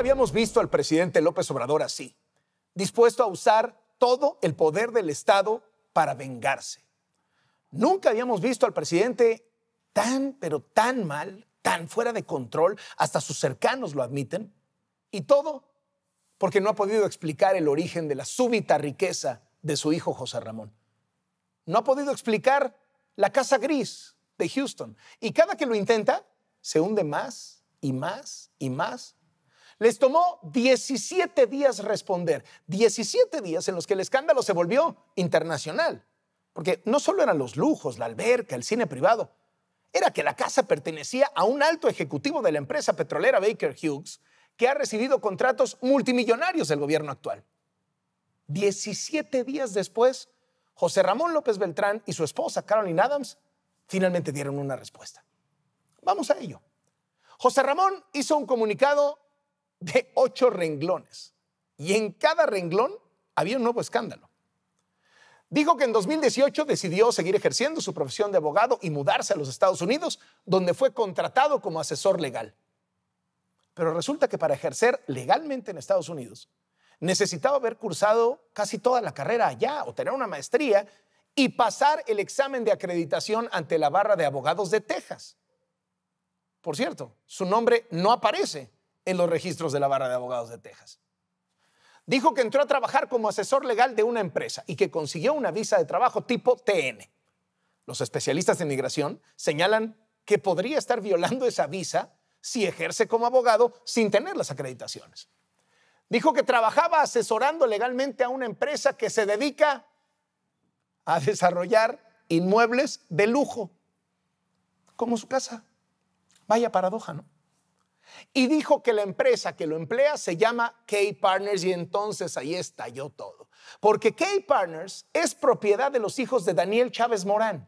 Nunca habíamos visto al presidente López Obrador así, dispuesto a usar todo el poder del Estado para vengarse. Nunca habíamos visto al presidente tan, pero tan mal, tan fuera de control, hasta sus cercanos lo admiten, y todo porque no ha podido explicar el origen de la súbita riqueza de su hijo José Ramón. No ha podido explicar la casa gris de Houston, y cada que lo intenta, se hunde más y más y más. Les tomó 17 días responder, 17 días en los que el escándalo se volvió internacional, porque no solo eran los lujos, la alberca, el cine privado, era que la casa pertenecía a un alto ejecutivo de la empresa petrolera Baker Hughes, que ha recibido contratos multimillonarios del gobierno actual. 17 días después, José Ramón López Beltrán y su esposa Caroline Adams finalmente dieron una respuesta. Vamos a ello. José Ramón hizo un comunicado de 8 renglones y en cada renglón había un nuevo escándalo. Dijo que en 2018 decidió seguir ejerciendo su profesión de abogado y mudarse a los Estados Unidos, donde fue contratado como asesor legal. Pero resulta que para ejercer legalmente en Estados Unidos necesitaba haber cursado casi toda la carrera allá o tener una maestría y pasar el examen de acreditación ante la Barra de Abogados de Texas. Por cierto, su nombre no aparece en los registros de la Barra de Abogados de Texas. Dijo que entró a trabajar como asesor legal de una empresa y que consiguió una visa de trabajo tipo TN. Los especialistas en migración señalan que podría estar violando esa visa si ejerce como abogado sin tener las acreditaciones. Dijo que trabajaba asesorando legalmente a una empresa que se dedica a desarrollar inmuebles de lujo, como su casa. Vaya paradoja, ¿no? Y dijo que la empresa que lo emplea se llama K-Partners y entonces ahí estalló todo. Porque K-Partners es propiedad de los hijos de Daniel Chávez Morán,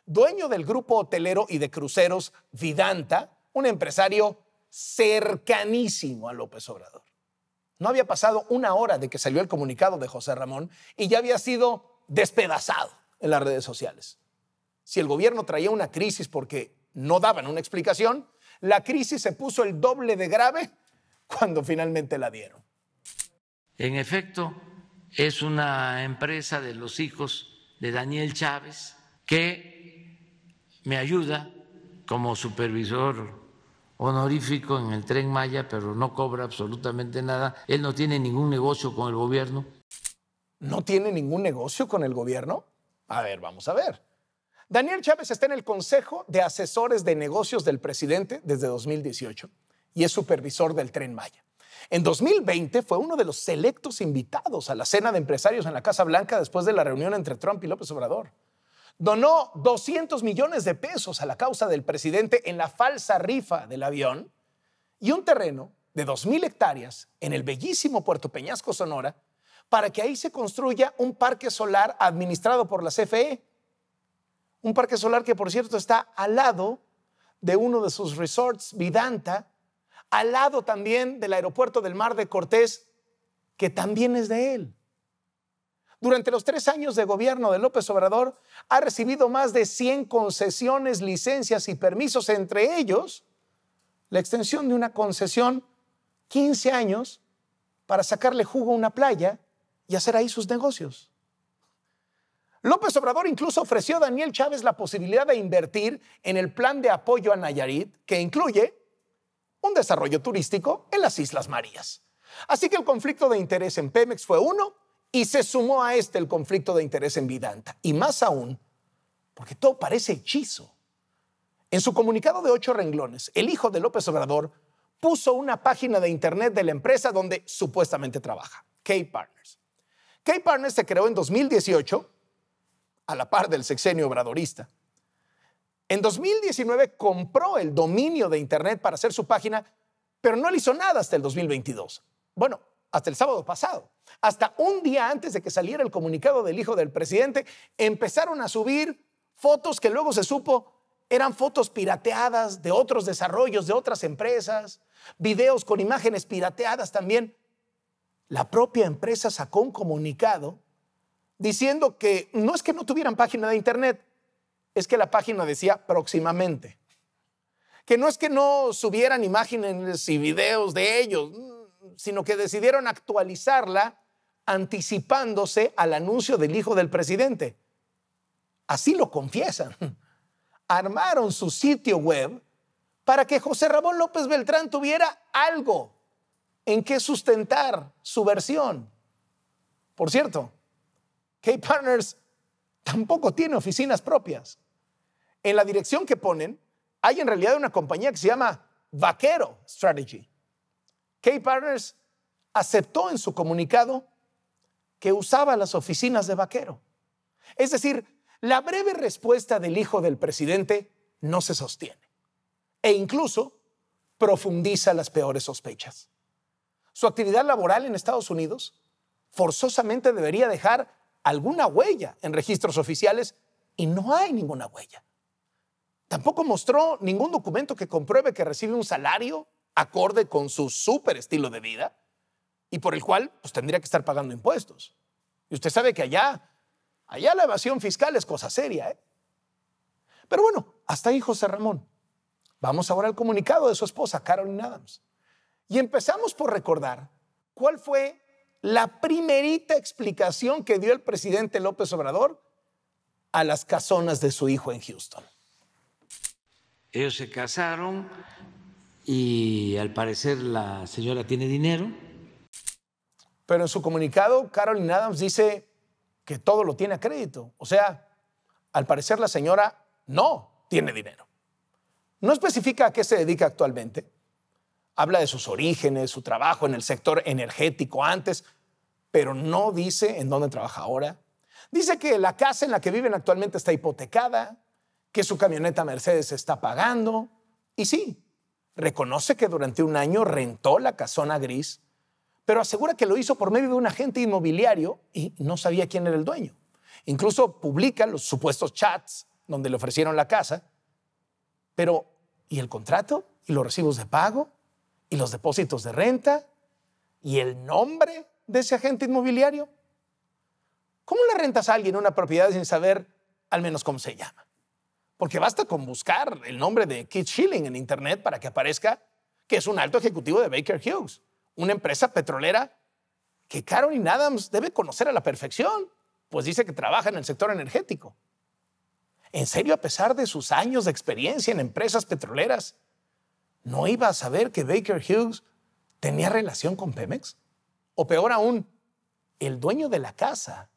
dueño del grupo hotelero y de cruceros Vidanta, un empresario cercanísimo a López Obrador. No había pasado una hora de que salió el comunicado de José Ramón y ya había sido despedazado en las redes sociales. Si el gobierno traía una crisis porque no daban una explicación, la crisis se puso el doble de grave cuando finalmente la dieron. En efecto, es una empresa de los hijos de Daniel Chávez que me ayuda como supervisor honorífico en el Tren Maya, pero no cobra absolutamente nada. Él no tiene ningún negocio con el gobierno. ¿No tiene ningún negocio con el gobierno? A ver, vamos a ver. Daniel Chávez está en el Consejo de Asesores de Negocios del presidente desde 2018 y es supervisor del Tren Maya. En 2020 fue uno de los selectos invitados a la cena de empresarios en la Casa Blanca después de la reunión entre Trump y López Obrador. Donó 200 millones de pesos a la causa del presidente en la falsa rifa del avión y un terreno de 2,000 hectáreas en el bellísimo Puerto Peñasco, Sonora, para que ahí se construya un parque solar administrado por la CFE. Un parque solar que, por cierto, está al lado de uno de sus resorts, Vidanta, al lado también del aeropuerto del Mar de Cortés, que también es de él. Durante los 3 años de gobierno de López Obrador, ha recibido más de 100 concesiones, licencias y permisos, entre ellos la extensión de una concesión 15 años para sacarle jugo a una playa y hacer ahí sus negocios. López Obrador incluso ofreció a Daniel Chávez la posibilidad de invertir en el plan de apoyo a Nayarit, que incluye un desarrollo turístico en las Islas Marías. Así que el conflicto de interés en Pemex fue uno y se sumó a el conflicto de interés en Vidanta. Y más aún, porque todo parece hechizo. En su comunicado de 8 renglones, el hijo de López Obrador puso una página de internet de la empresa donde supuestamente trabaja, K-Partners. K-Partners se creó en 2018, a la par del sexenio obradorista. En 2019 compró el dominio de internet para hacer su página, pero no le hizo nada hasta el 2022. Bueno, hasta el sábado pasado. Hasta un día antes de que saliera el comunicado del hijo del presidente, empezaron a subir fotos que luego se supo eran fotos pirateadas de otros desarrollos de otras empresas, videos con imágenes pirateadas también. La propia empresa sacó un comunicado diciendo que no es que no tuvieran página de internet, es que la página decía próximamente. Que no es que no subieran imágenes y videos de ellos, sino que decidieron actualizarla anticipándose al anuncio del hijo del presidente. Así lo confiesan. Armaron su sitio web para que José Ramón López Beltrán tuviera algo en qué sustentar su versión. Por cierto, K-Partners tampoco tiene oficinas propias. En la dirección que ponen, hay en realidad una compañía que se llama Vaquero Strategy. K-Partners aceptó en su comunicado que usaba las oficinas de Vaquero. Es decir, la breve respuesta del hijo del presidente no se sostiene e incluso profundiza las peores sospechas. Su actividad laboral en Estados Unidos forzosamente debería dejar alguna huella en registros oficiales y no hay ninguna huella. Tampoco mostró ningún documento que compruebe que recibe un salario acorde con su súper estilo de vida y por el cual pues, tendría que estar pagando impuestos. Y usted sabe que allá la evasión fiscal es cosa seria, ¿eh? Pero bueno, hasta ahí José Ramón. Vamos ahora al comunicado de su esposa, Carolyn Adams. Y empezamos por recordar cuál fue la primerita explicación que dio el presidente López Obrador a las casonas de su hijo en Houston. Ellos se casaron y al parecer la señora tiene dinero. Pero en su comunicado, Carolyn Adams dice que todo lo tiene a crédito. O sea, al parecer la señora no tiene dinero. No especifica a qué se dedica actualmente. Habla de sus orígenes, su trabajo en el sector energético antes, pero no dice en dónde trabaja ahora. Dice que la casa en la que viven actualmente está hipotecada, que su camioneta Mercedes se está pagando. Y sí, reconoce que durante un año rentó la casona gris, pero asegura que lo hizo por medio de un agente inmobiliario y no sabía quién era el dueño. Incluso publica los supuestos chats donde le ofrecieron la casa. Pero, ¿y el contrato? ¿Y los recibos de pago? ¿Y los depósitos de renta? ¿Y el nombre de ese agente inmobiliario? ¿Cómo le rentas a alguien una propiedad sin saber al menos cómo se llama? Porque basta con buscar el nombre de Keith Schilling en internet para que aparezca que es un alto ejecutivo de Baker Hughes, una empresa petrolera que Carolyn Adams debe conocer a la perfección, pues dice que trabaja en el sector energético. ¿En serio, a pesar de sus años de experiencia en empresas petroleras, no iba a saber que Baker Hughes tenía relación con Pemex? O peor aún, el dueño de la casa,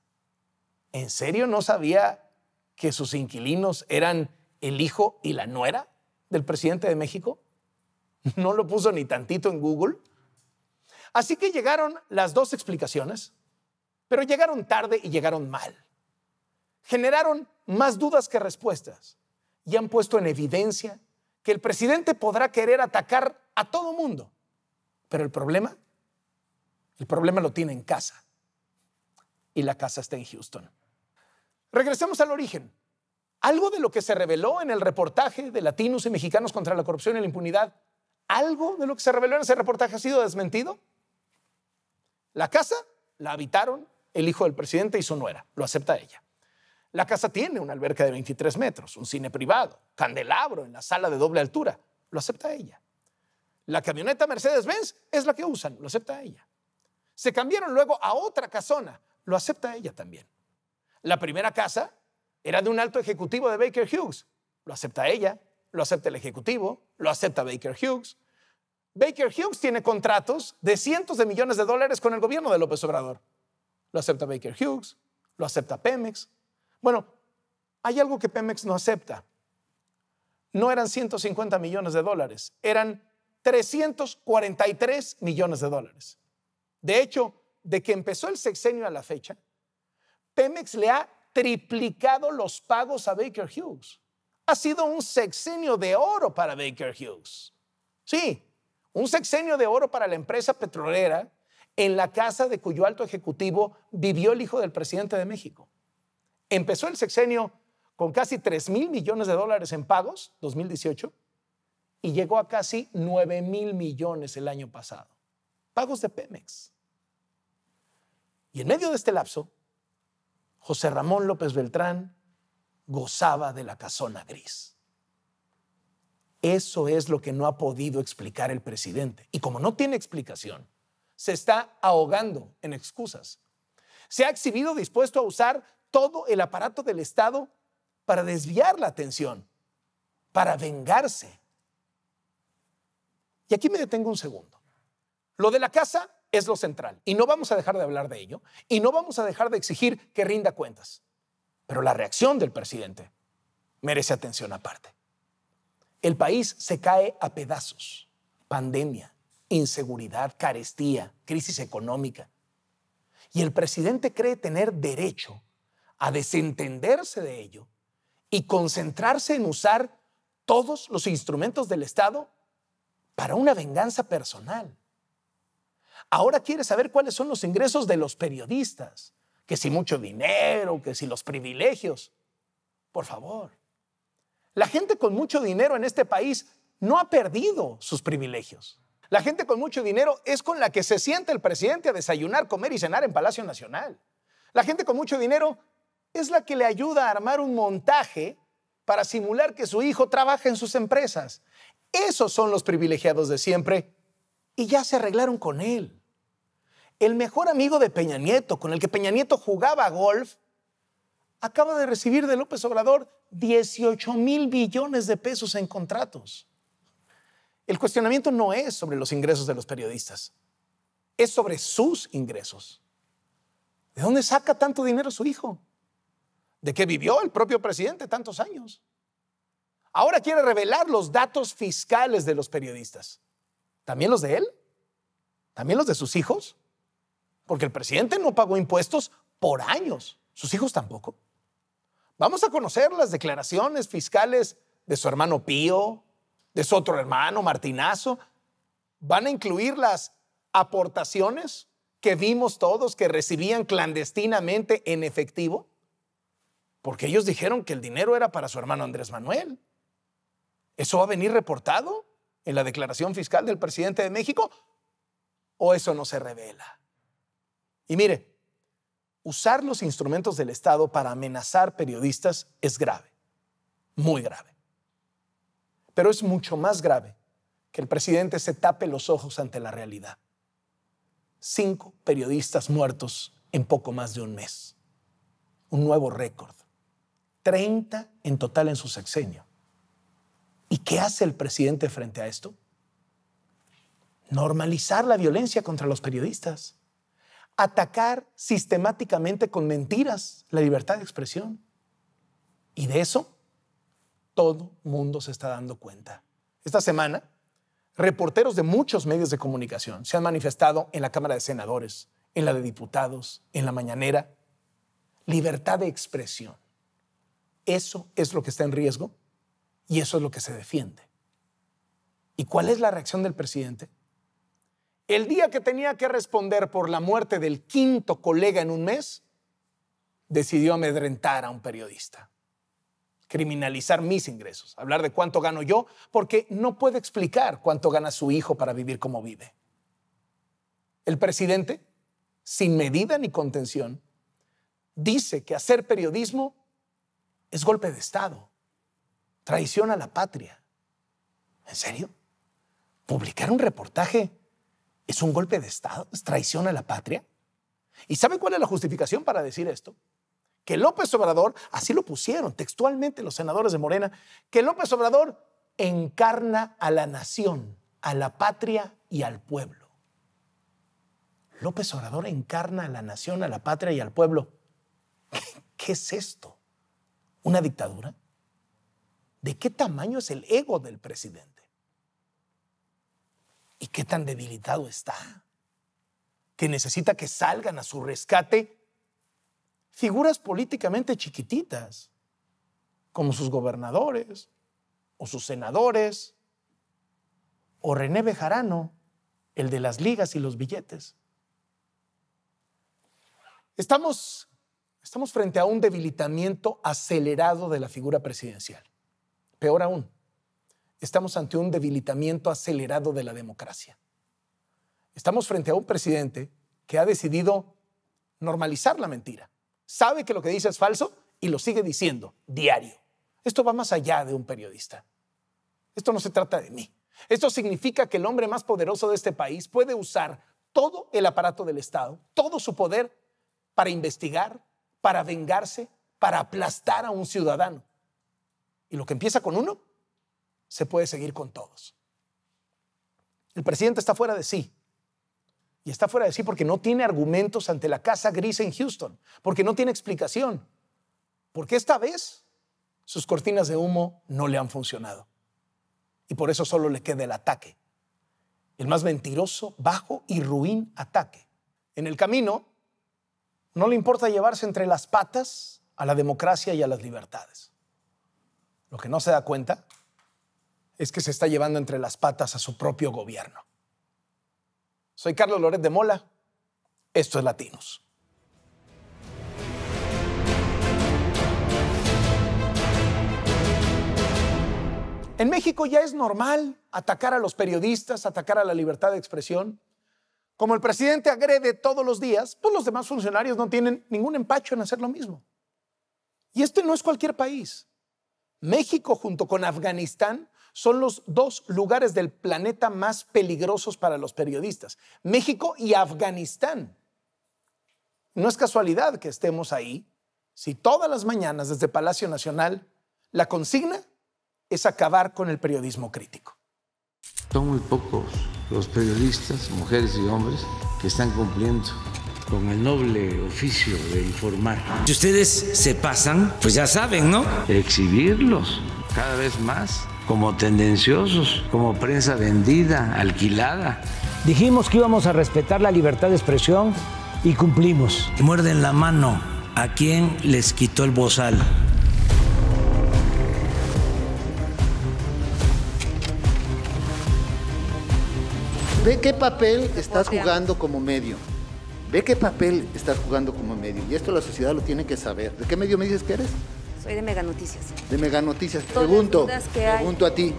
¿en serio no sabía que sus inquilinos eran el hijo y la nuera del presidente de México? ¿No lo puso ni tantito en Google? Así que llegaron las dos explicaciones, pero llegaron tarde y llegaron mal. Generaron más dudas que respuestas y han puesto en evidencia que el presidente podrá querer atacar a todo mundo, pero el problema lo tiene en casa y la casa está en Houston. Regresemos al origen. Algo de lo que se reveló en el reportaje de Latinos y Mexicanos contra la Corrupción y la Impunidad, algo de lo que se reveló en ese reportaje ha sido desmentido. La casa la habitaron el hijo del presidente y su nuera, lo acepta ella. La casa tiene una alberca de 23 metros, un cine privado, candelabro en la sala de doble altura, lo acepta ella. La camioneta Mercedes-Benz es la que usan, lo acepta ella. Se cambiaron luego a otra casona, lo acepta ella también. La primera casa era de un alto ejecutivo de Baker Hughes, lo acepta ella, lo acepta el ejecutivo, lo acepta Baker Hughes. Baker Hughes tiene contratos de cientos de millones de dólares con el gobierno de López Obrador. Lo acepta Baker Hughes, lo acepta Pemex. Bueno, hay algo que Pemex no acepta. No eran 150 millones de dólares, eran 343 millones de dólares. De hecho, de que empezó el sexenio a la fecha, Pemex le ha triplicado los pagos a Baker Hughes. Ha sido un sexenio de oro para Baker Hughes. Sí, un sexenio de oro para la empresa petrolera en la casa de cuyo alto ejecutivo vivió el hijo del presidente de México. Empezó el sexenio con casi 3,000 millones de dólares en pagos, 2018, y llegó a casi 9,000 millones el año pasado. Pagos de Pemex. Y en medio de este lapso, José Ramón López Beltrán gozaba de la casona gris. Eso es lo que no ha podido explicar el presidente. Y como no tiene explicación, se está ahogando en excusas. Se ha exhibido dispuesto a usar todo el aparato del Estado para desviar la atención, para vengarse. Y aquí me detengo un segundo. Lo de la casa es lo central y no vamos a dejar de hablar de ello y no vamos a dejar de exigir que rinda cuentas. Pero la reacción del presidente merece atención aparte. El país se cae a pedazos. Pandemia, inseguridad, carestía, crisis económica. Y el presidente cree tener derecho a desentenderse de ello y concentrarse en usar todos los instrumentos del Estado para una venganza personal. Ahora quiere saber cuáles son los ingresos de los periodistas, que si mucho dinero, que si los privilegios. Por favor, la gente con mucho dinero en este país no ha perdido sus privilegios. La gente con mucho dinero es con la que se sienta el presidente a desayunar, comer y cenar en Palacio Nacional. La gente con mucho dinero es la que le ayuda a armar un montaje para simular que su hijo trabaja en sus empresas. Esos son los privilegiados de siempre y ya se arreglaron con él. El mejor amigo de Peña Nieto, con el que Peña Nieto jugaba golf, acaba de recibir de López Obrador 18,000 billones de pesos en contratos. El cuestionamiento no es sobre los ingresos de los periodistas, es sobre sus ingresos. ¿De dónde saca tanto dinero su hijo? ¿De qué vivió el propio presidente tantos años? Ahora quiere revelar los datos fiscales de los periodistas. ¿También los de él? ¿También los de sus hijos? Porque el presidente no pagó impuestos por años. ¿Sus hijos tampoco? Vamos a conocer las declaraciones fiscales de su hermano Pío, de su otro hermano Martinazo. ¿Van a incluir las aportaciones que vimos todos que recibían clandestinamente en efectivo? Porque ellos dijeron que el dinero era para su hermano Andrés Manuel. ¿Eso va a venir reportado en la declaración fiscal del presidente de México? ¿O eso no se revela? Y mire, usar los instrumentos del Estado para amenazar periodistas es grave, muy grave. Pero es mucho más grave que el presidente se tape los ojos ante la realidad. 5 periodistas muertos en poco más de un mes. Un nuevo récord. 30 en total en su sexenio. ¿Y qué hace el presidente frente a esto? Normalizar la violencia contra los periodistas. Atacar sistemáticamente con mentiras la libertad de expresión. Y de eso todo mundo se está dando cuenta. Esta semana, reporteros de muchos medios de comunicación se han manifestado en la Cámara de Senadores, en la de Diputados, en la mañanera. Libertad de expresión. Eso es lo que está en riesgo y eso es lo que se defiende. ¿Y cuál es la reacción del presidente? El día que tenía que responder por la muerte del 5º colega en un mes, decidió amedrentar a un periodista, criminalizar mis ingresos, hablar de cuánto gano yo, porque no puede explicar cuánto gana su hijo para vivir como vive. El presidente, sin medida ni contención, dice que hacer periodismo es golpe de Estado, traición a la patria. ¿En serio? ¿Publicar un reportaje es un golpe de Estado? ¿Es traición a la patria? ¿Y sabe cuál es la justificación para decir esto? Que López Obrador, así lo pusieron textualmente los senadores de Morena, que López Obrador encarna a la nación, a la patria y al pueblo. López Obrador encarna a la nación, a la patria y al pueblo. ¿Qué es esto? ¿Una dictadura? ¿De qué tamaño es el ego del presidente? ¿Y qué tan debilitado está? Que necesita que salgan a su rescate figuras políticamente chiquititas, como sus gobernadores, o sus senadores, o René Bejarano, el de las ligas y los billetes. Estamos frente a un debilitamiento acelerado de la figura presidencial. Peor aún, estamos ante un debilitamiento acelerado de la democracia. Estamos frente a un presidente que ha decidido normalizar la mentira. Sabe que lo que dice es falso y lo sigue diciendo diario. Esto va más allá de un periodista. Esto no se trata de mí. Esto significa que el hombre más poderoso de este país puede usar todo el aparato del Estado, todo su poder para investigar, para vengarse, para aplastar a un ciudadano. Y lo que empieza con uno, se puede seguir con todos. El presidente está fuera de sí. Y está fuera de sí porque no tiene argumentos ante la Casa Gris en Houston, porque no tiene explicación. Porque esta vez sus cortinas de humo no le han funcionado. Y por eso solo le queda el ataque. El más mentiroso, bajo y ruin ataque. En el camino, no le importa llevarse entre las patas a la democracia y a las libertades. Lo que no se da cuenta es que se está llevando entre las patas a su propio gobierno. Soy Carlos Loret de Mola. Esto es Latinos. En México ya es normal atacar a los periodistas, atacar a la libertad de expresión. Como el presidente agrede todos los días, pues los demás funcionarios no tienen ningún empacho en hacer lo mismo. Y este no es cualquier país. México junto con Afganistán son los dos lugares del planeta más peligrosos para los periodistas. México y Afganistán. No es casualidad que estemos ahí si todas las mañanas desde Palacio Nacional la consigna es acabar con el periodismo crítico. Son muy pocos los periodistas, mujeres y hombres, que están cumpliendo con el noble oficio de informar. Si ustedes se pasan, pues ya saben, ¿no? Exhibirlos cada vez más como tendenciosos, como prensa vendida, alquilada. Dijimos que íbamos a respetar la libertad de expresión y cumplimos. Muerden la mano a quien les quitó el bozal. Ve qué papel estás jugando como medio. Ve qué papel estás jugando como medio. Y esto la sociedad lo tiene que saber. ¿De qué medio me dices que eres? Soy de Mega Noticias. De Mega Noticias. Pregunto a ti.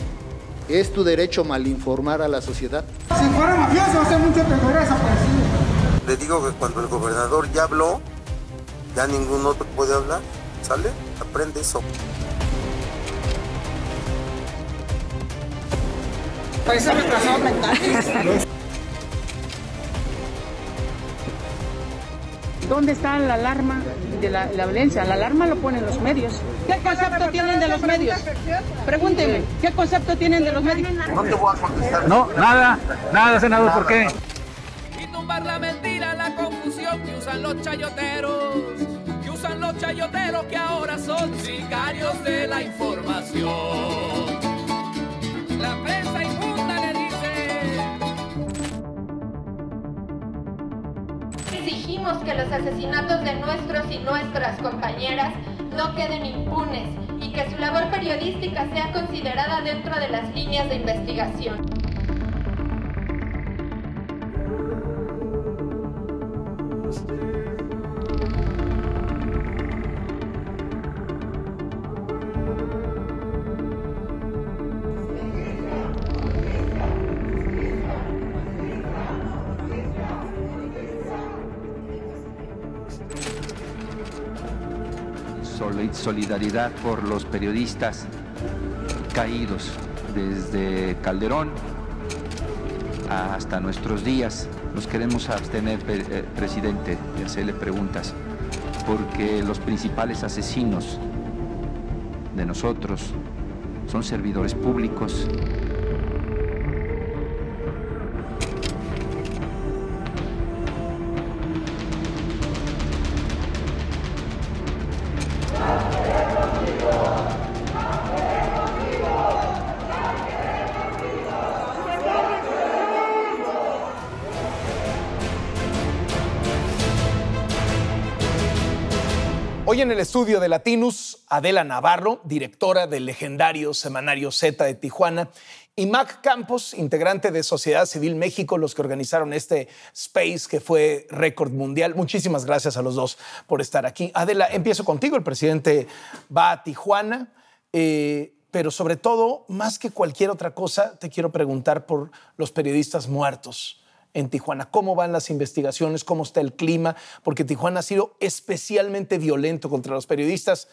¿Es tu derecho malinformar a la sociedad? Si fuera mafioso, hace mucho que fuera desaparecido. Le digo que cuando el gobernador ya habló, ya ningún otro puede hablar. ¿Sale? Aprende eso. Parece retrasado mental. ¿Dónde está la alarma de la violencia? La alarma lo ponen los medios. ¿Qué concepto tienen de los medios? Pregúntenme, ¿qué concepto tienen de los medios? No te voy a contestar. No, nada, senador, ¿por qué? Y tumbar la mentira, la confusión que usan los chayoteros, que ahora son sicarios de la información. La prensa inmunda le dice. Exigimos que los asesinatos de nuestros y nuestras compañeras no queden impunes y que su labor periodística sea considerada dentro de las líneas de investigación. Solidaridad por los periodistas caídos desde Calderón hasta nuestros días. Nos queremos abstener, presidente, de hacerle preguntas, porque los principales asesinos de nosotros son servidores públicos. Hoy en el estudio de Latinos, Adela Navarro, directora del legendario semanario Z de Tijuana, y Mac Campos, integrante de Sociedad Civil México, los que organizaron este Space que fue récord mundial. Muchísimas gracias a los dos por estar aquí. Adela, empiezo contigo. El presidente va a Tijuana, pero sobre todo, más que cualquier otra cosa, te quiero preguntar por los periodistas muertos en Tijuana. ¿Cómo van las investigaciones? ¿Cómo está el clima? Porque Tijuana ha sido especialmente violento contra los periodistas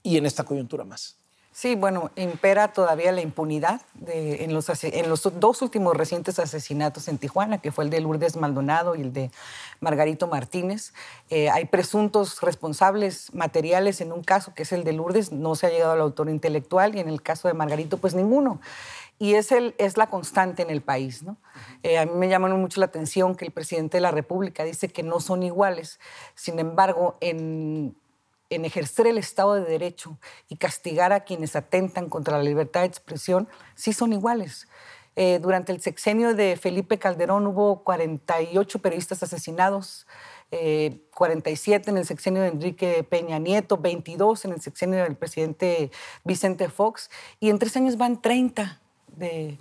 y en esta coyuntura más. Sí, bueno, impera todavía la impunidad en los 2 últimos recientes asesinatos en Tijuana, que fue el de Lourdes Maldonado y el de Margarito Martínez. Hay presuntos responsables materiales en un caso, que es el de Lourdes, no se ha llegado al autor intelectual, y en el caso de Margarito, pues ninguno. Y es la constante en el país, ¿no? A mí me llama mucho la atención que el presidente de la República dice que no son iguales. Sin embargo, en ejercer el Estado de Derecho y castigar a quienes atentan contra la libertad de expresión, sí son iguales. Durante el sexenio de Felipe Calderón hubo 48 periodistas asesinados, 47 en el sexenio de Enrique Peña Nieto, 22 en el sexenio del presidente Vicente Fox, y en 3 años van 30 del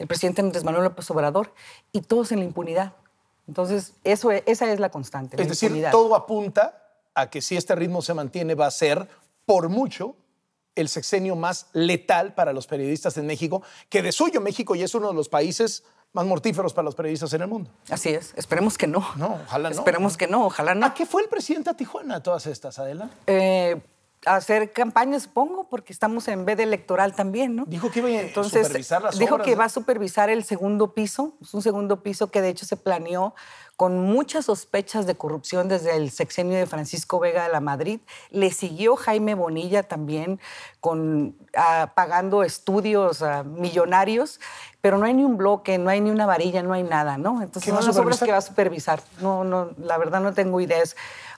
presidente Andrés Manuel López Obrador, y todos en la impunidad. Entonces, esa es la constante. Es decir, todo apunta a que si este ritmo se mantiene va a ser, por mucho, el sexenio más letal para los periodistas en México, que de suyo México ya es uno de los países más mortíferos para los periodistas en el mundo. Así es. Esperemos que no. No, ojalá no. Esperemos que no, ojalá no. ¿A qué fue el presidente a Tijuana a todas estas, Adela? Hacer campaña, supongo, porque estamos en veda electoral también, ¿no? Dijo que iba a supervisar las obras. Dijo que va a supervisar el segundo piso. Es un segundo piso que de hecho se planeó con muchas sospechas de corrupción desde el sexenio de Francisco Vega de la Madrid. Le siguió Jaime Bonilla también pagando estudios millonarios, pero no hay ni un bloque, no hay ni una varilla, no hay nada, ¿no? Entonces son las obras que va a supervisar. No, la verdad no tengo ideas.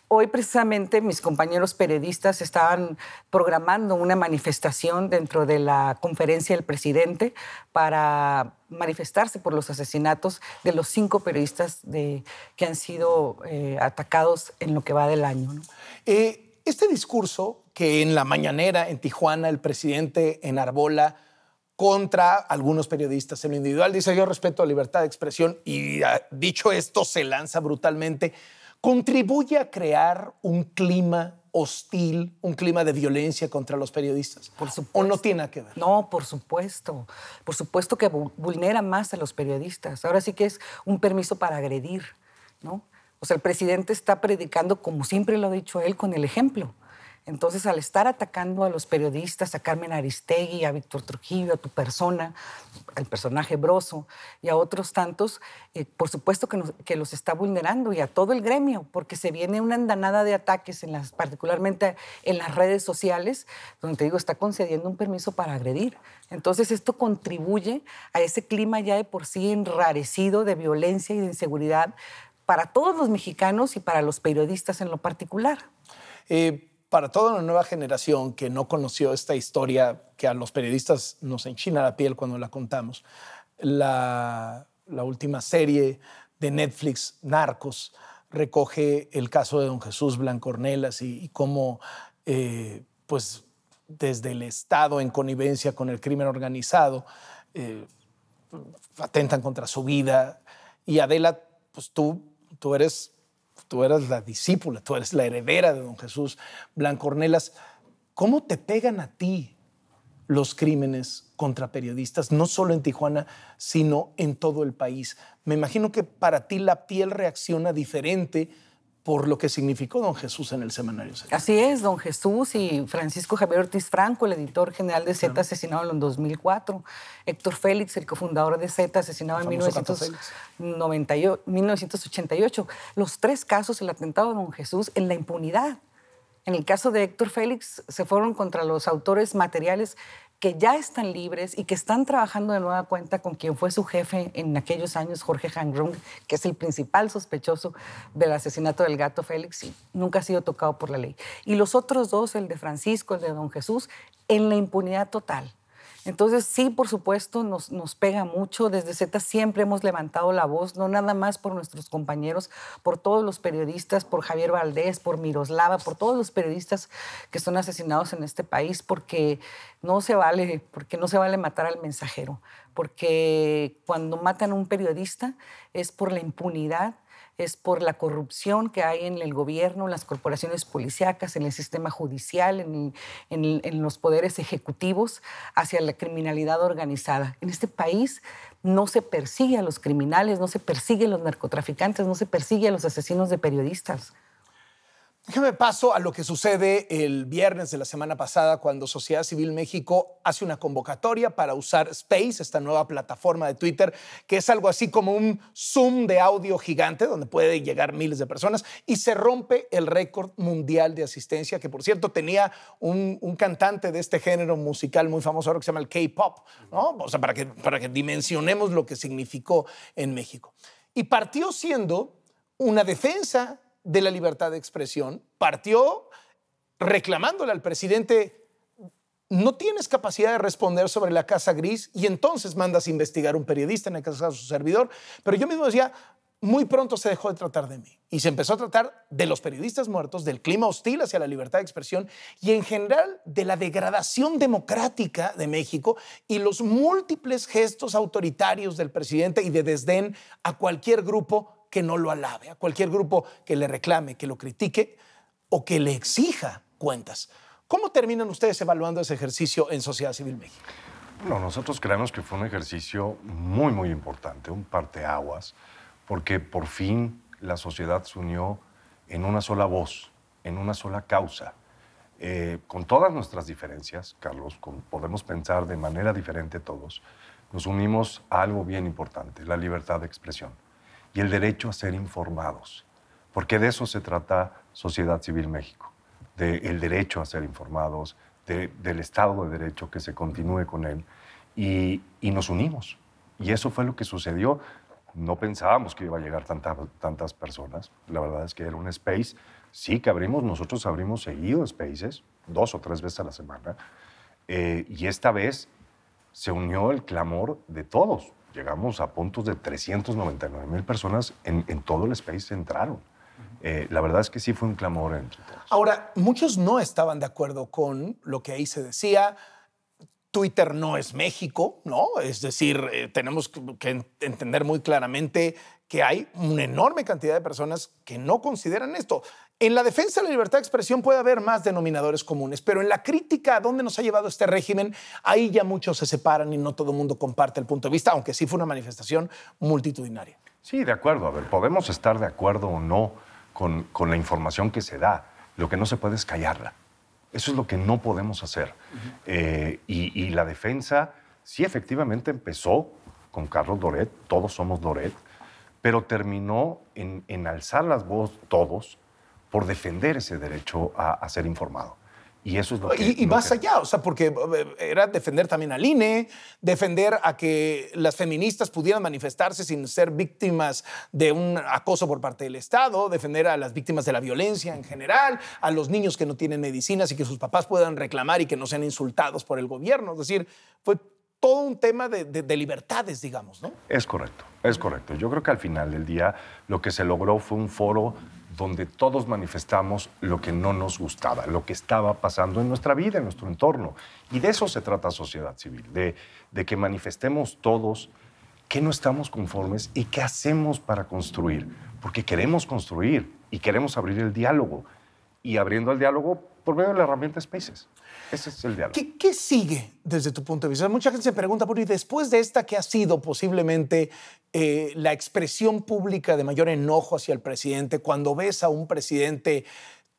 Hoy precisamente mis compañeros periodistas estaban programando una manifestación dentro de la conferencia del presidente para manifestarse por los asesinatos de los 5 periodistas que han sido atacados en lo que va del año, ¿no? Este discurso que en la mañanera en Tijuana el presidente enarbola contra algunos periodistas en lo individual, dice yo respeto a la libertad de expresión y dicho esto se lanza brutalmente, ¿contribuye a crear un clima hostil, un clima de violencia contra los periodistas? Por supuesto. ¿O no tiene que ver? No, por supuesto. Por supuesto que vulnera más a los periodistas. Ahora sí que es un permiso para agredir, ¿no? O sea, el presidente está predicando, como siempre lo ha dicho él, con el ejemplo. Entonces, al estar atacando a los periodistas, a Carmen Aristegui, a Víctor Trujillo, a tu persona, al personaje Broso y a otros tantos, por supuesto que los está vulnerando, y a todo el gremio, porque se viene una andanada de ataques, particularmente en las redes sociales, donde te digo, está concediendo un permiso para agredir. Entonces, esto contribuye a ese clima ya de por sí enrarecido de violencia y de inseguridad para todos los mexicanos y para los periodistas en lo particular. Para toda una nueva generación que no conoció esta historia, que a los periodistas nos enchina la piel cuando la contamos, la última serie de Netflix, Narcos, recoge el caso de don Jesús Blancornelas y cómo, pues, desde el Estado, en connivencia con el crimen organizado, atentan contra su vida. Y Adela, pues tú eres la discípula, tú eres la heredera de don Jesús Blancornelas. ¿Cómo te pegan a ti los crímenes contra periodistas, no solo en Tijuana, sino en todo el país? Me imagino que para ti la piel reacciona diferente por lo que significó don Jesús en el semanario Z. Así es, don Jesús y Francisco Javier Ortiz Franco, el editor general de Z, asesinado en 2004. Héctor Félix, el cofundador de Z, asesinado en 1988. Los 3 casos, el atentado de don Jesús en la impunidad. En el caso de Héctor Félix, se fueron contra los autores materiales que ya están libres y que están trabajando de nueva cuenta con quien fue su jefe en aquellos años, Jorge Hangrung, que es el principal sospechoso del asesinato del Gato Félix, y nunca ha sido tocado por la ley. Y los otros 2, el de Francisco, el de don Jesús, en la impunidad total. Entonces, sí, por supuesto, nos pega mucho. Desde Z siempre hemos levantado la voz, no nada más por nuestros compañeros, por todos los periodistas, por Javier Valdés, por Miroslava, por todos los periodistas que son asesinados en este país, porque no se vale matar al mensajero, porque cuando matan a un periodista es por la impunidad, es por la corrupción que hay en el gobierno, en las corporaciones policíacas, en el sistema judicial, en los poderes ejecutivos, hacia la criminalidad organizada. En este país no se persigue a los criminales, no se persigue a los narcotraficantes, no se persigue a los asesinos de periodistas. Déjame paso a lo que sucede el viernes de la semana pasada cuando Sociedad Civil México hace una convocatoria para usar Space, esta nueva plataforma de Twitter, que es algo así como un Zoom de audio gigante donde puede llegar miles de personas, y se rompe el récord mundial de asistencia, que por cierto tenía un cantante de este género musical muy famoso ahora que se llama el K-pop, ¿no? O sea, para que dimensionemos lo que significó en México. Y partió siendo una defensa de la libertad de expresión, partió reclamándole al presidente: no tienes capacidad de responder sobre la Casa Gris, y entonces mandas a investigar a un periodista, en el caso de su servidor. Pero yo mismo decía, muy pronto se dejó de tratar de mí y se empezó a tratar de los periodistas muertos, del clima hostil hacia la libertad de expresión y en general de la degradación democrática de México y los múltiples gestos autoritarios del presidente y de desdén a cualquier grupo que no lo alabe, a cualquier grupo que le reclame, que lo critique o que le exija cuentas. ¿Cómo terminan ustedes evaluando ese ejercicio en Sociedad Civil México? Bueno, nosotros creemos que fue un ejercicio muy, muy importante, un parteaguas, porque por fin la sociedad se unió en una sola voz, en una sola causa. Con todas nuestras diferencias, Carlos, podemos pensar de manera diferente todos, nos unimos a algo bien importante, la libertad de expresión y el derecho a ser informados, porque de eso se trata Sociedad Civil México, del derecho a ser informados, del Estado de Derecho, que se continúe con él, y nos unimos. Y eso fue lo que sucedió. No pensábamos que iba a llegar tantas personas. La verdad es que era un space. Sí que nosotros abrimos seguido spaces, 2 o 3 veces a la semana, y esta vez se unió el clamor de todos. Llegamos a puntos de 399,000 personas en todo el space entraron. La verdad es que sí fue un clamor entre todos. Ahora, muchos no estaban de acuerdo con lo que ahí se decía. Twitter no es México, ¿no? Es decir, tenemos que entender muy claramente que hay una enorme cantidad de personas que no consideran esto. En la defensa de la libertad de expresión puede haber más denominadores comunes, pero en la crítica a dónde nos ha llevado este régimen, ahí ya muchos se separan y no todo el mundo comparte el punto de vista, aunque sí fue una manifestación multitudinaria. Sí, de acuerdo. A ver, podemos estar de acuerdo o no con la información que se da. Lo que no se puede es callarla. Eso es lo que no podemos hacer. Y la defensa, sí, efectivamente empezó con Carlos Loret, todos somos Loret, pero terminó en alzar las voces todos por defender ese derecho a ser informado. Y eso es lo que... Y más allá, o sea, porque era defender también al INE, defender a que las feministas pudieran manifestarse sin ser víctimas de un acoso por parte del Estado, defender a las víctimas de la violencia en general, a los niños que no tienen medicinas y que sus papás puedan reclamar y que no sean insultados por el gobierno. Es decir, fue todo un tema de libertades, digamos, ¿no? Es correcto, es correcto. Yo creo que al final del día lo que se logró fue un foro donde todos manifestamos lo que no nos gustaba, lo que estaba pasando en nuestra vida, en nuestro entorno. Y de eso se trata Sociedad Civil, de que manifestemos todos qué no estamos conformes y qué hacemos para construir. Porque queremos construir y queremos abrir el diálogo. Y abriendo el diálogo por medio de la herramienta Spaces. Ese es el diálogo. ¿Qué sigue desde tu punto de vista? Mucha gente se pregunta, ¿y después de esta que ha sido posiblemente la expresión pública de mayor enojo hacia el presidente, cuando ves a un presidente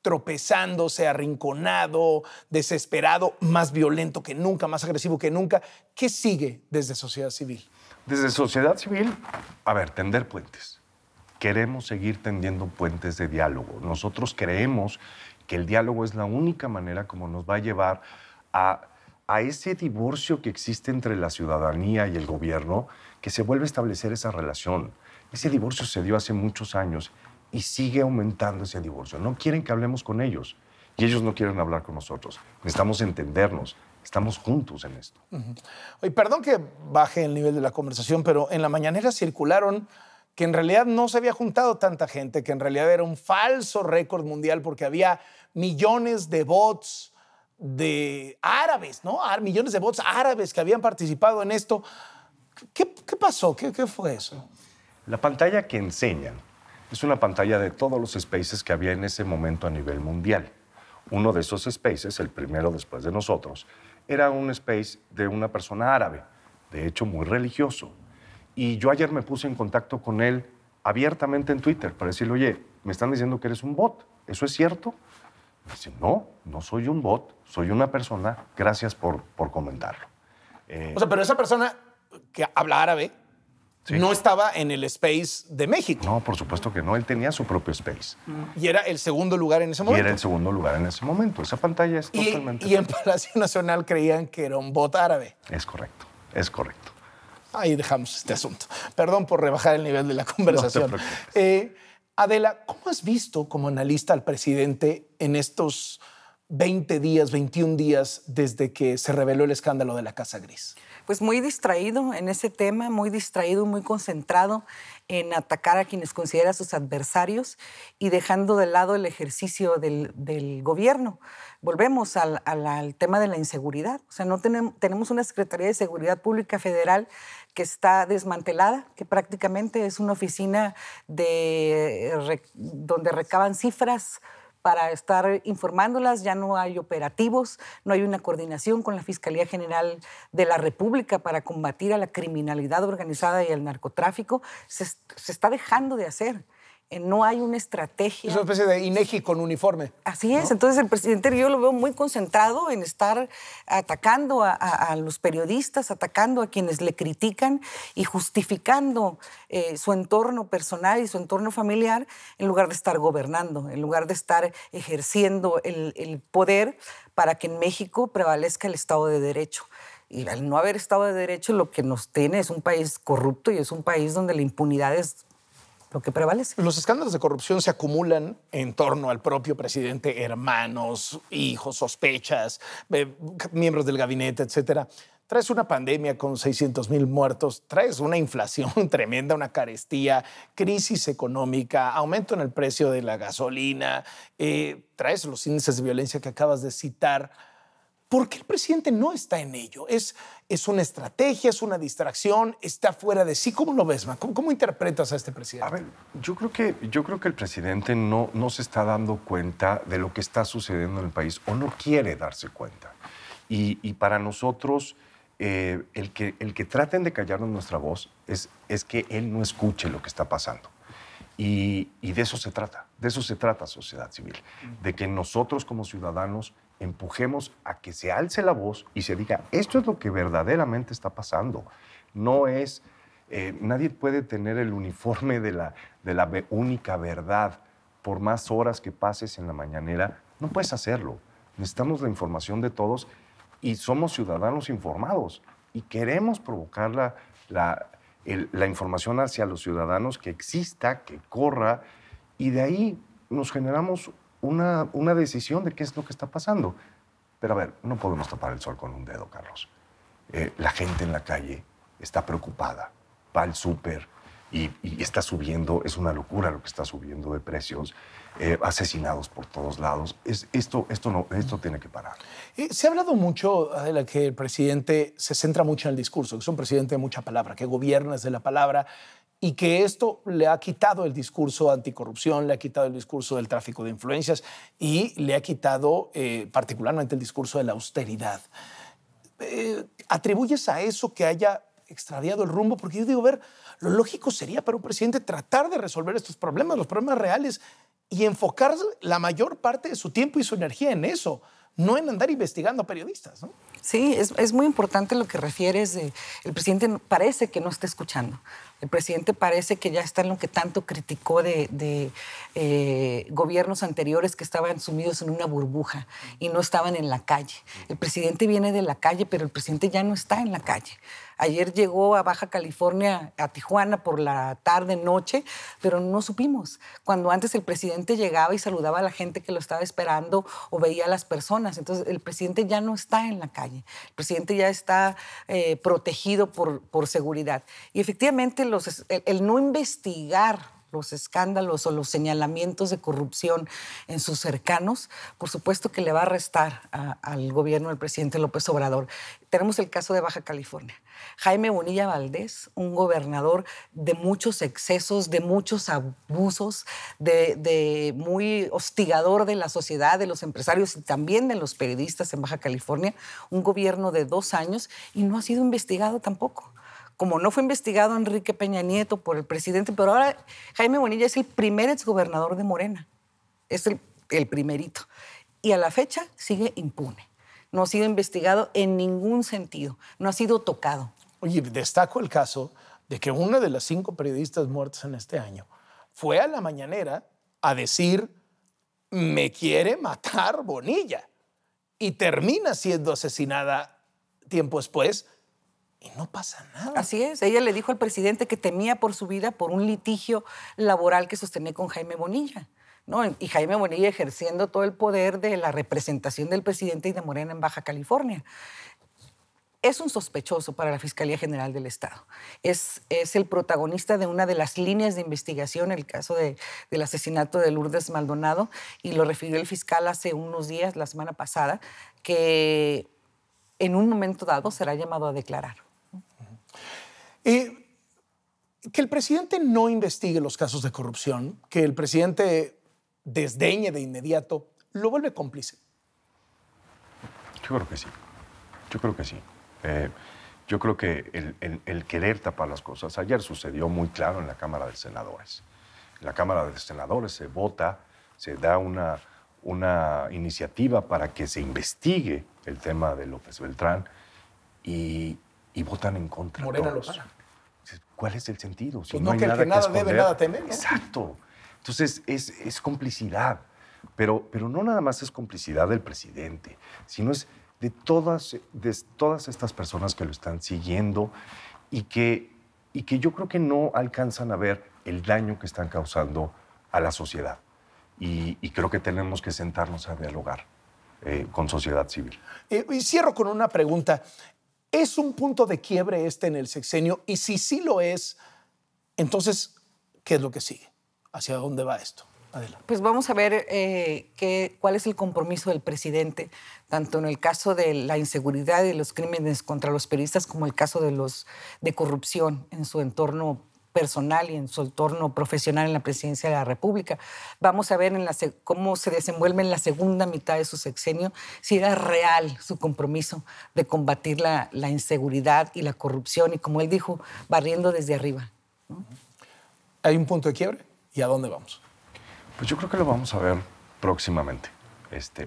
tropezándose, arrinconado, desesperado, más violento que nunca, más agresivo que nunca, qué sigue desde Sociedad Civil? Desde Sociedad Civil, a ver, tender puentes. Queremos seguir tendiendo puentes de diálogo. Nosotros creemos que el diálogo es la única manera como nos va a llevar a ese divorcio que existe entre la ciudadanía y el gobierno, que se vuelve a establecer esa relación. Ese divorcio se dio hace muchos años y sigue aumentando ese divorcio. No quieren que hablemos con ellos y ellos no quieren hablar con nosotros. Necesitamos entendernos. Estamos juntos en esto. Oye, perdón que baje el nivel de la conversación, pero en la mañanera circularon que en realidad no se había juntado tanta gente, que en realidad era un falso récord mundial porque había millones de bots de árabes, ¿no? Millones de bots árabes que habían participado en esto. ¿Qué pasó? ¿Qué fue eso? La pantalla que enseñan es una pantalla de todos los spaces que había en ese momento a nivel mundial. Uno de esos spaces, el primero después de nosotros, era un space de una persona árabe, de hecho muy religioso. Y yo ayer me puse en contacto con él abiertamente en Twitter para decirle, oye, me están diciendo que eres un bot. ¿Eso es cierto? Dice, no, no soy un bot, soy una persona, gracias por comentarlo. O sea, pero esa persona que habla árabe no estaba en el space de México. No, por supuesto que no, él tenía su propio space. Y era el segundo lugar en ese momento. Y era el segundo lugar en ese momento. Esa pantalla es totalmente... Y en Palacio Nacional creían que era un bot árabe. Es correcto, es correcto. Ahí dejamos este asunto. Perdón por rebajar el nivel de la conversación. No te preocupes. Adela, ¿cómo has visto como analista al presidente en estos 20 días, 21 días desde que se reveló el escándalo de la Casa Gris? Pues muy distraído en ese tema, muy distraído, muy concentrado en atacar a quienes considera sus adversarios y dejando de lado el ejercicio del gobierno. Volvemos al tema de la inseguridad. O sea, no tenemos una Secretaría de Seguridad Pública Federal que está desmantelada, que prácticamente es una oficina donde recaban cifras para estar informándolas. Ya no hay operativos, no hay una coordinación con la Fiscalía General de la República para combatir a la criminalidad organizada y al narcotráfico. Se está dejando de hacer. No hay una estrategia. Es una especie de INEGI con uniforme. Así es. ¿No? Entonces el presidente yo lo veo muy concentrado en estar atacando a los periodistas, atacando a quienes le critican y justificando su entorno personal y su entorno familiar en lugar de estar gobernando, en lugar de estar ejerciendo el poder para que en México prevalezca el Estado de Derecho. Y al no haber Estado de Derecho, lo que nos tiene es un país corrupto y es un país donde la impunidad es lo que prevalece. Los escándalos de corrupción se acumulan en torno al propio presidente, hermanos, hijos, sospechas, miembros del gabinete, etcétera. Traes una pandemia con 600,000 muertos, traes una inflación tremenda, una carestía, crisis económica, aumento en el precio de la gasolina, traes los índices de violencia que acabas de citar. ¿Por qué el presidente no está en ello? ¿Es una estrategia, es una distracción, está fuera de sí? ¿Cómo lo ves, Ma? ¿Cómo interpretas a este presidente? A ver, yo creo que el presidente no se está dando cuenta de lo que está sucediendo en el país o no quiere darse cuenta. Y para nosotros, el que traten de callarnos nuestra voz es que él no escuche lo que está pasando. Y de eso se trata sociedad civil, de que nosotros como ciudadanos empujemos a que se alce la voz y se diga, esto es lo que verdaderamente está pasando. No es, nadie puede tener el uniforme de la única verdad. Por más horas que pases en la mañanera, no puedes hacerlo. Necesitamos la información de todos y somos ciudadanos informados y queremos provocar la información hacia los ciudadanos, que exista, que corra, y de ahí nos generamos una decisión de qué es lo que está pasando. Pero a ver, no podemos tapar el sol con un dedo, Carlos. La gente en la calle está preocupada, va al súper y está subiendo, es una locura lo que está subiendo de precios, asesinados por todos lados. Esto tiene que parar. Se ha hablado mucho, Adela, que el presidente se centra mucho en el discurso, que es un presidente de mucha palabra, que gobierna desde la palabra, y que esto le ha quitado el discurso anticorrupción, le ha quitado el discurso del tráfico de influencias y le ha quitado particularmente el discurso de la austeridad. ¿Atribuyes a eso que haya extraviado el rumbo? Porque yo digo, lo lógico sería para un presidente tratar de resolver estos problemas, los problemas reales, y enfocar la mayor parte de su tiempo y su energía en eso, no en andar investigando a periodistas, ¿no? Sí, es muy importante lo que refieres. El presidente parece que no está escuchando. El presidente parece que ya está en lo que tanto criticó de gobiernos anteriores que estaban sumidos en una burbuja y no estaban en la calle. El presidente viene de la calle, pero el presidente ya no está en la calle. Ayer llegó a Baja California, a Tijuana, por la tarde, noche, pero no supimos. Cuando antes el presidente llegaba y saludaba a la gente que lo estaba esperando o veía a las personas. Entonces, el presidente ya no está en la calle. El presidente ya está protegido por seguridad. Y efectivamente, el no investigar los escándalos o los señalamientos de corrupción en sus cercanos, por supuesto que le va a restar al gobierno del presidente López Obrador. Tenemos el caso de Baja California. Jaime Bonilla Valdés, un gobernador de muchos excesos, de muchos abusos, de muy hostigador de la sociedad, de los empresarios y también de los periodistas en Baja California, un gobierno de 2 años y no ha sido investigado tampoco. Como no fue investigado Enrique Peña Nieto por el presidente, pero ahora Jaime Bonilla es el primer exgobernador de Morena. Es el primerito. Y a la fecha sigue impune. No ha sido investigado en ningún sentido, no ha sido tocado. Oye, destaco el caso de que una de las 5 periodistas muertas en este año fue a la mañanera a decir, me quiere matar Bonilla, y termina siendo asesinada tiempo después y no pasa nada. Así es, ella le dijo al presidente que temía por su vida por un litigio laboral que sostenía con Jaime Bonilla, ¿no? Y Jaime Bonilla ejerciendo todo el poder de la representación del presidente y de Morena en Baja California. Es un sospechoso para la Fiscalía General del Estado. Es el protagonista de una de las líneas de investigación, el caso del asesinato de Lourdes Maldonado, y lo refirió el fiscal hace unos días, la semana pasada, que en un momento dado será llamado a declarar. Que el presidente no investigue los casos de corrupción, que el presidente desdeñe de inmediato, ¿lo vuelve cómplice? Yo creo que sí. Yo creo que sí. Yo creo que el querer tapar las cosas, ayer sucedió muy claro en la Cámara de Senadores. En la Cámara de Senadores se vota, se da una iniciativa para que se investigue el tema de López Beltrán y votan en contra. Morena todos. lo para. ¿Cuál es el sentido? Si Pues no hay que el nada que nada esconder. debe, nada teme, ¿no? Exacto. Entonces, es complicidad. Pero no nada más es complicidad del presidente, sino es de todas estas personas que lo están siguiendo y que yo creo que no alcanzan a ver el daño que están causando a la sociedad. Y creo que tenemos que sentarnos a dialogar con sociedad civil. Y cierro con una pregunta. ¿Es un punto de quiebre este en el sexenio? Y si sí lo es, entonces, ¿qué es lo que sigue? ¿Hacia dónde va esto? Adelante. Pues vamos a ver cuál es el compromiso del presidente, tanto en el caso de la inseguridad y los crímenes contra los periodistas como el caso de corrupción en su entorno personal y en su entorno profesional en la presidencia de la República. Vamos a ver cómo se desenvuelve en la segunda mitad de su sexenio, si era real su compromiso de combatir la inseguridad y la corrupción y, como él dijo, barriendo desde arriba, ¿no? ¿Hay un punto de quiebre? ¿Y a dónde vamos? Pues yo creo que lo vamos a ver próximamente.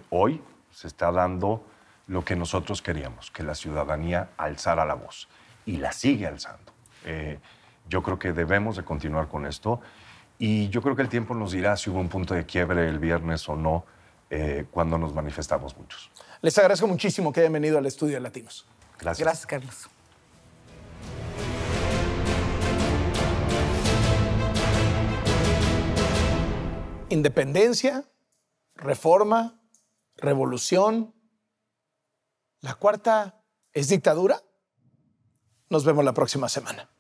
Hoy se está dando lo que nosotros queríamos, que la ciudadanía alzara la voz, y la sigue alzando. Yo creo que debemos de continuar con esto, y yo creo que el tiempo nos dirá si hubo un punto de quiebre el viernes o no, cuando nos manifestamos muchos. Les agradezco muchísimo que hayan venido al Estudio de Latinos. Gracias. Gracias, Carlos. Independencia, reforma, revolución. ¿La cuarta es dictadura? Nos vemos la próxima semana.